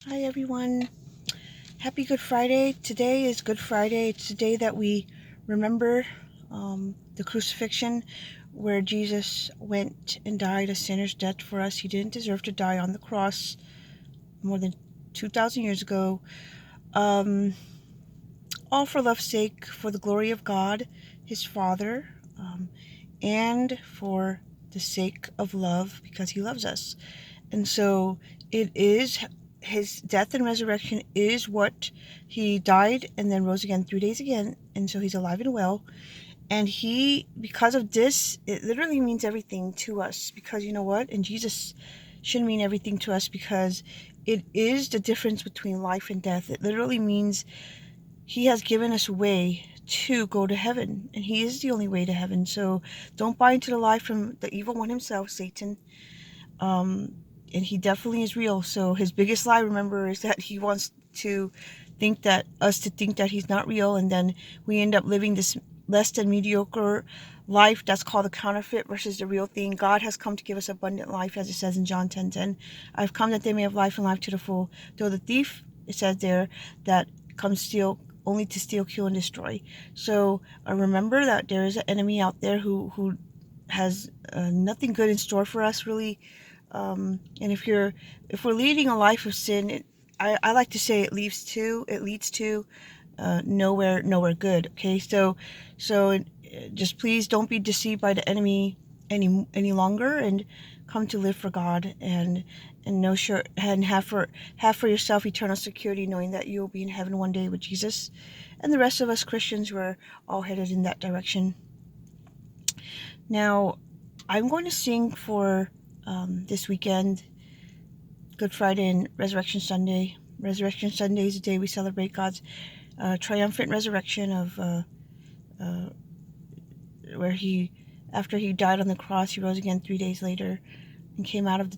Hi everyone. Happy Good Friday. Today is Good Friday. It's the day that we remember the crucifixion where Jesus went and died a sinner's death for us. He didn't deserve to die on the cross more than 2,000 years ago. Um, all for love's sake, for the glory of God, his Father, and for the sake of love because he loves us. And so it is his death and resurrection is what he died and then rose again 3 days again. And so he's alive and well. And he, because of this, it literally means everything to us. Because you know what? And Jesus should mean everything to us because it is the difference between life and death. It literally means he has given us a way to go to heaven. And he is the only way to heaven. So don't buy into the lie from the evil one himself, Satan. Um, and he definitely is real. So his biggest lie, remember, is that he wants to think that he's not real, and then we end up living this less than mediocre life that's called a counterfeit versus the real thing. God has come to give us abundant life, as it says in John 10:10. I've come that they may have life and life to the full. Though the thief, it says there, that comes steal only to steal, kill, and destroy. So remember that there is an enemy out there who has nothing good in store for us, really. And if we're leading a life of sin, I like to say it leads to nowhere good. Okay, so just please don't be deceived by the enemy any longer, and come to live for God, and know sure and have for yourself eternal security, knowing that you will be in heaven one day with Jesus, and the rest of us Christians were all headed in that direction. Now, I'm going to sing for this weekend, Good Friday and Resurrection Sunday. Resurrection Sunday is the day we celebrate God's triumphant resurrection of where he, after he died on the cross, he rose again 3 days later and came out of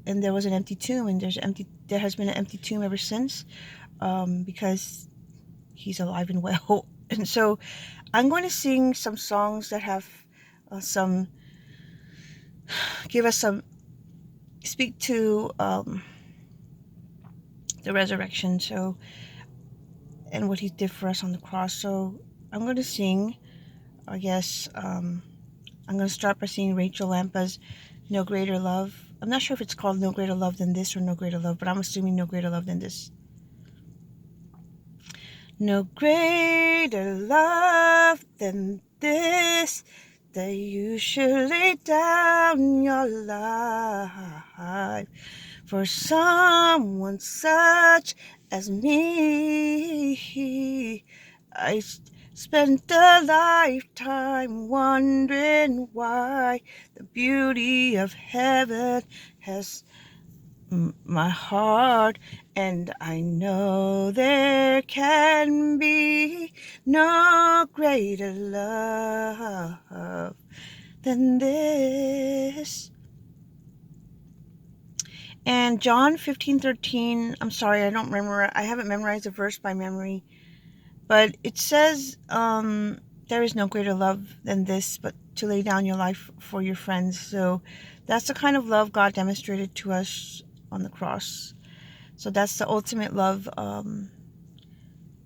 and there was an empty tomb, and there has been an empty tomb ever since, because he's alive and well. And so I'm going to sing some songs that have some give us some speak to the resurrection, so, and what he did for us on the cross. So I'm going to sing, I guess, I'm going to start by singing Rachel Lampa's No Greater Love. I'm not sure if it's called No Greater Love Than This or No Greater Love, but I'm assuming No Greater Love Than This. No greater love than this, that you should lay down your life for someone such as me. I spent a lifetime wondering why the beauty of heaven has my heart, and I know there can be no greater love than this. And John 15:13, I'm sorry, I haven't memorized the verse by memory, but it says, there is no greater love than this, but to lay down your life for your friends. So that's the kind of love God demonstrated to us on the cross. So that's the ultimate love.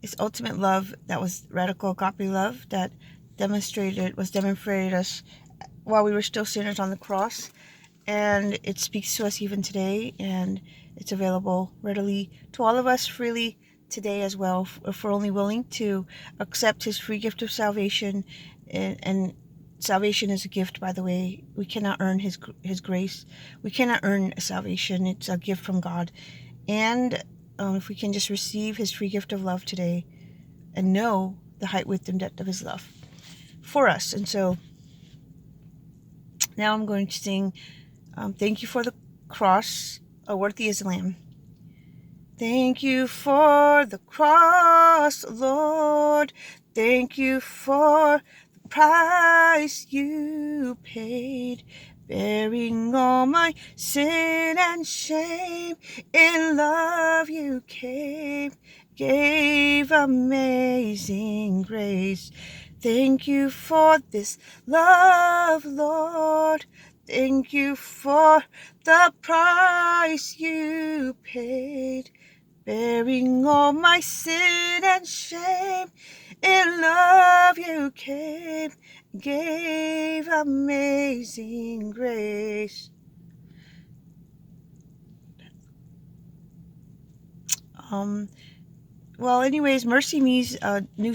It's ultimate love that was radical agape love that was demonstrated us while we were still sinners on the cross. And it speaks to us even today, and it's available readily to all of us freely today as well, if we're only willing to accept his free gift of salvation. And salvation is a gift, by the way. We cannot earn his grace. We cannot earn salvation. It's a gift from God. And if we can just receive his free gift of love today and know the height, width, and depth of his love for us. And so now I'm going to sing Thank You for the Cross, Worthy is the Lamb. Thank you for the cross, Lord. Thank you for the price you paid, bearing all my sin and shame. In love you came, gave amazing grace. Thank you for this love, Lord. Thank you for the price you paid, bearing all my sin and shame. In love you came, gave amazing grace. Well, anyways, Mercy Me's new